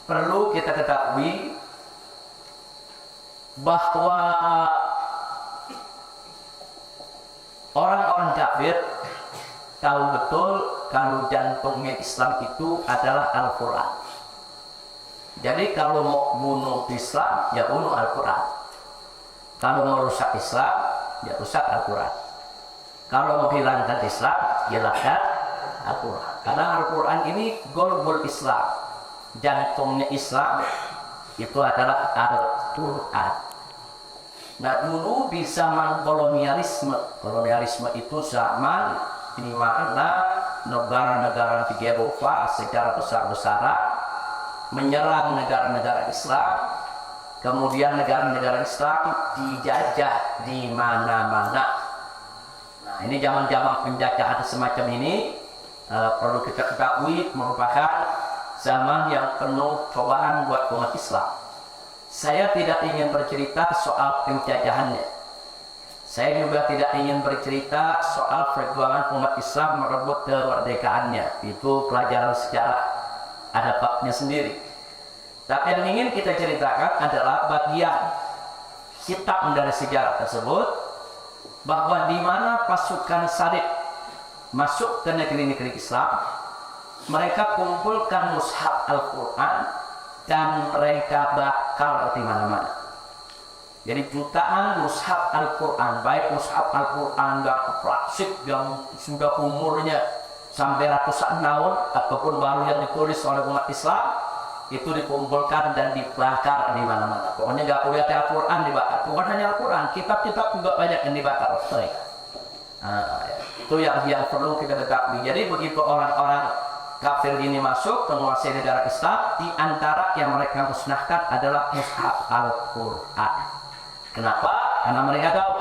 perlu kita ketahui bahwa orang-orang kafir tahu betul kalau jantungnya Islam itu adalah Al-Quran. Jadi kalau mau bunuh Islam, ya bunuh Al-Quran. Kalau mau rusak Islam, ya rusak Al-Quran. Kalau mau hilangkan Islam, ya hilangkan Al-Quran. Karena Al-Quran ini golbul Islam, jantungnya Islam itu adalah Al-Quran. Nah, dulu di zaman kolonialisme itu zaman di mana negara-negara di Eropa secara besar-besaran menyerang negara-negara Islam, kemudian negara-negara Islam dijajah di mana-mana. Nah, ini zaman-zaman penjajahan semacam ini perlu kita ketahui merupakan zaman yang penuh cobaan buat umat Islam. Saya tidak ingin bercerita soal penjajahannya. Saya juga tidak ingin bercerita soal perjuangan umat Islam merebut kemerdekaannya. Itu pelajaran sejarah, ada babnya sendiri. Tapi yang ingin kita ceritakan adalah bagian hitam dari sejarah tersebut, bahwa di mana pasukan Salib masuk ke negeri-negeri Islam, mereka kumpulkan mushaf Al-Quran dan mereka bakar di mana-mana. Jadi jutaan mushaf Al-Quran, baik mushaf Al-Quran yang klasik yang sudah umurnya sampai ratusan tahun ataupun baru yang ditulis oleh umat Islam, itu dikumpulkan dan dibakar di mana-mana. Pokoknya nggak boleh ada Al-Quran dibakar. Bukan hanya Al-Quran, kitab-kitab juga banyak yang dibakar oleh mereka. Itu yang perlu kita ketahui. Jadi begitu orang-orang kafir ini masuk menguasai negara Islam, di antara yang mereka musnahkan adalah mushaf Al-Quran. Kenapa? Karena mereka tahu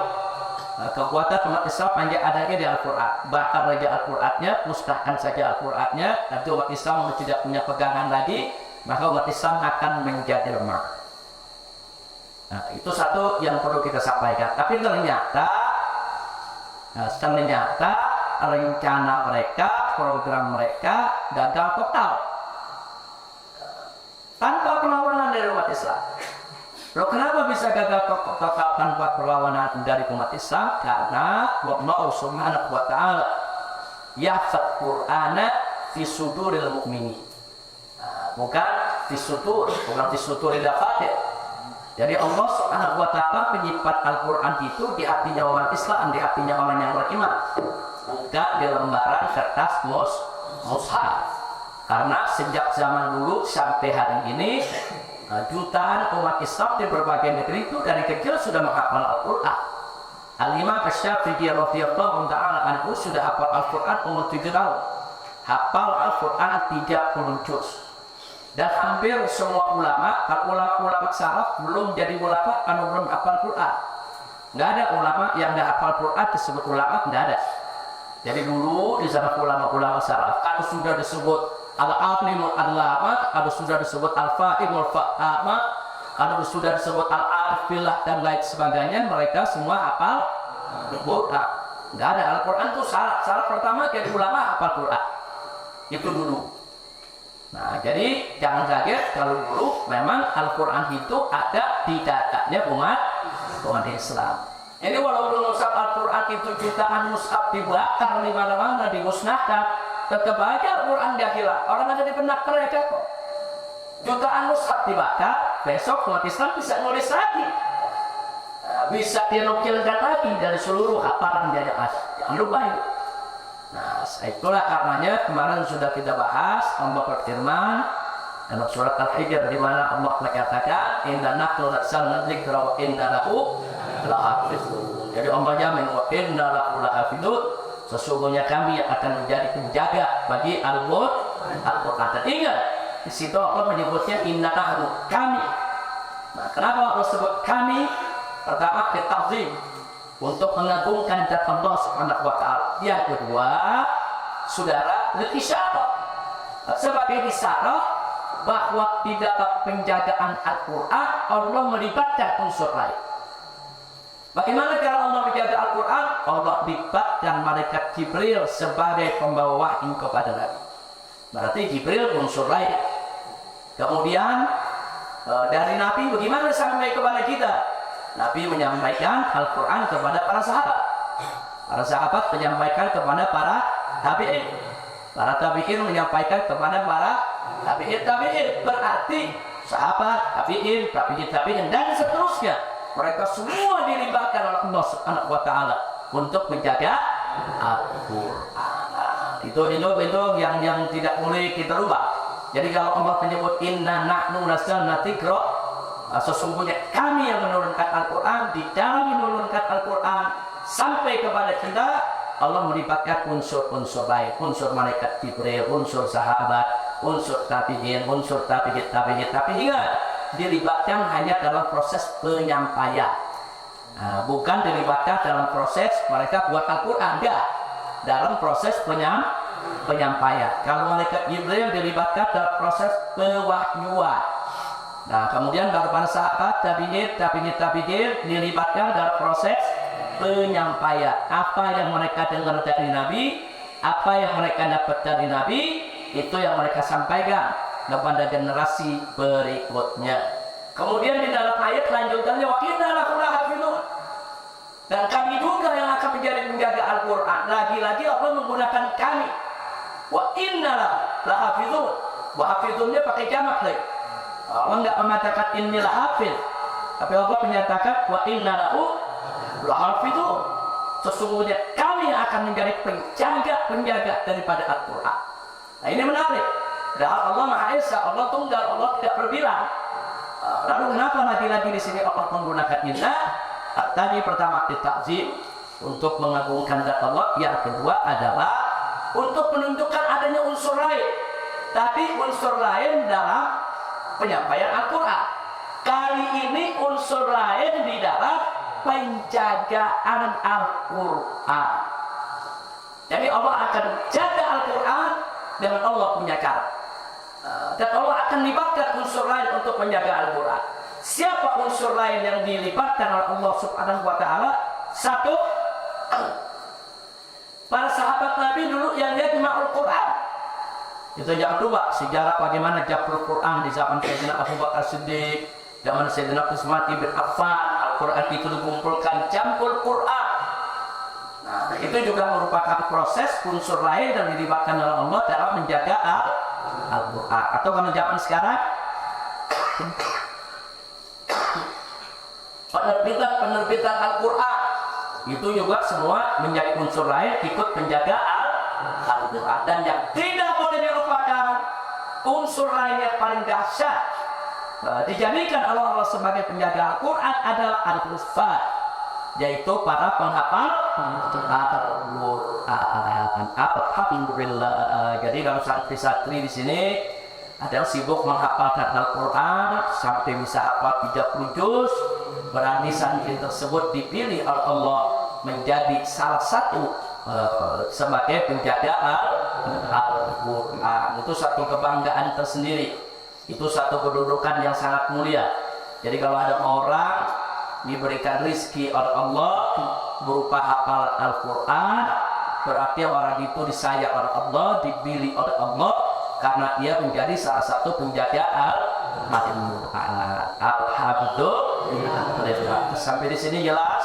kekuatan umat Islam hanya adanya di Al-Quran. Bakar saja Al-Qurannya, musnahkan saja Al-Qurannya, nanti umat Islam tidak punya pegangan lagi, maka umat Islam akan menjadi lemah. Nah, itu satu yang perlu kita sampaikan. Tapi ternyata rencana mereka, program mereka gagal total tanpa perlawanan dari umat Islam. Loh, kenapa bisa gagal total tanpa perlawanan dari umat Islam? Karena Allah Subhanahu wa Ta'ala yafat Qur'ana fi suduril mu'minin, bukan fi suduril fatir. Jadi Allah Subhanahu wa Ta'ala menyifat Al-Quran itu di hatinya orang Islam, di hatinya orang yang beriman, bukan di lembaran kertas mushaf. Karena sejak zaman dulu sampai hari ini, jutaan umat Islam di berbagai negeri itu dari kecil sudah menghafal Al-Quran. Al-Imam Asy-Syafi'i radhiyallahu ta'ala anhu sudah hafal Al-Quran umur 7 tahun. Hafal Al-Quran 30 juz. Dan hampir semua ulama, ulama salaf belum jadi ulama karena belum hafal Quran. Nggak ada ulama yang nggak hafal Quran disebut ulama, nggak ada. Jadi dulu di zaman ulama salaf, kalau sudah disebut al-alimul allama, kalau sudah disebut al-fa'imul fa'ama, kalau sudah disebut al-arif billah dan lain sebagainya, mereka semua hafal Quran. Nggak ada. Al-Quran itu syarat pertama jadi ulama hafal Quran. Itu dulu. Nah, jadi jangan kaget kalau dulu memang Al-Quran itu ada di dadanya umat Islam. Ini walaupun mushaf Al-Quran itu jutaan mushaf dibakar di mana-mana, dimusnahkan, tetap aja Al-Quran dia hilang. Orang ada di benak mereka kok. Jutaan mushaf dibakar, besok umat Islam bisa nulis lagi, bisa dinukilkan lagi dari seluruh hafalan dia. Jangan lupa itu. Nah, itulah karenanya kemarin sudah kita bahas, Allah berfirman dalam surat Al-Hijr di mana Allah mengatakan inna nahnu nazzalna dzikra wa inna lahu lahafizun. Jadi Allah jamin wa inna lahu lahafizun, sesungguhnya kami akan menjadi penjaga bagi Al-Quran. Dan ingat, di situ Allah menyebutnya inna nahnu, kami. Nah, kenapa Allah sebut kami? Pertama, ta'zim, untuk mengagungkan zat Allah Subhanahu wa Ta'ala. Yang kedua, saudara, isyarah, sebagai isyarah bahwa di dalam penjagaan Al-Quran Allah melibatkan unsur lain. Bagaimana cara Allah menjaga Al-Quran? Allah libatkan malaikat Jibril sebagai pembawa wahyu kepada Nabi. Berarti Jibril unsur lain. Kemudian dari Nabi bagaimana sampai kepada kita? Nabi menyampaikan Al-Quran kepada para sahabat. Para sahabat menyampaikan kepada para tabi'in. Para tabi'in menyampaikan kepada para tabi'in. Berarti sahabat, tabi'in dan seterusnya. Mereka semua dilibatkan oleh Allah Subhanahu wa Ta'ala untuk menjaga Al-Quran. Itu yang tidak boleh kita rubah. Jadi kalau Allah menyebut inna nahnu nazzalna dzikra, sesungguhnya kami yang menurunkan Al-Quran, di dalam menurunkan Al-Quran sampai kepada kita, Allah melibatkan unsur-unsur lain, unsur malaikat Jibril, unsur sahabat, unsur tabi'in, unsur tabi'in. Tapi ingat, dilibatkan hanya dalam proses penyampaian, bukan dilibatkan dalam proses mereka buat Al-Quran, enggak, dalam proses penyampaian. Kalau malaikat Jibril dilibatkan dalam proses pewahyuan. Nah, kemudian baru para sahabat, tabi'in dilibatkan dalam proses penyampaian. Apa yang mereka dengar dari Nabi, apa yang mereka dapat dari Nabi, itu yang mereka sampaikan kepada generasi berikutnya. Kemudian di dalam ayat lanjutannya, wa inna lahu lahafizun, dan kami juga yang akan menjadi penjaga Al-Quran. Lagi-lagi Allah menggunakan kami. Wa inna lahafizun. Wa hafizunnya pakai jamak lagi. Allah tidak mengatakan inilah hafiz, tapi Allah menyatakan wa inna lahu lahafizun. Sesungguhnya kami yang akan menjadi penjaga daripada Al-Quran. Nah, ini menarik. Dan Allah Maha Esa, Allah Tunggal, Allah tidak berbilang. Lalu kenapa lagi-lagi di sini Allah menggunakan inna? Tadi pertama ditakzim untuk mengagungkan zat Allah, yang kedua adalah untuk menunjukkan adanya unsur lain. Tapi unsur lain dalam penyampaian Al-Quran. Kali ini unsur lain di dalam penjagaan Al-Quran. Jadi Allah akan jaga Al-Quran dengan Allah punya cara. Dan Allah akan libatkan unsur lain untuk menjaga Al-Quran. Siapa unsur lain yang dilibatkan oleh Allah Subhanahu wa Ta'ala? Satu, para sahabat Nabi dulu yang yajma'ul Quran. Itu yang kedua, sejarah bagaimana jam'ul Quran di zaman Sayyidina Abu Bakar Siddiq, zaman Sayyidina Utsman bin Affan, Al-Quran itu dikumpulkan jam'ul Quran. Nah, itu juga merupakan proses unsur lain yang dilibatkan oleh Allah dalam menjaga Al-Quran. Atau kalau zaman sekarang, penerbitan Al-Quran itu juga semua menjadi unsur lain ikut menjaga Al-Quran. Dan yang tidak boleh dilupakan, unsur lain yang paling dahsyat dijadikan Allah sebagai penjaga Al-Quran adalah al-hufaz, yaitu para penghafal Al-Quran. Alhamdulillah. Jadi dalam santri-santri di sini ada yang sibuk menghafalkan Al-Quran sampai bisa hafal 30 juz. Berarti santri tersebut dipilih oleh Allah menjadi salah satu sebagai penjaga Al-Quran. Itu satu kebanggaan tersendiri. Itu satu kedudukan yang sangat mulia. Jadi kalau ada orang diberikan rizki oleh Allah berupa hafal Al-Quran, berarti orang itu disayang oleh Allah, dipilih oleh Allah karena dia menjadi salah satu penjaga Al-Quran. Alhamdulillah. Sampai di sini jelas.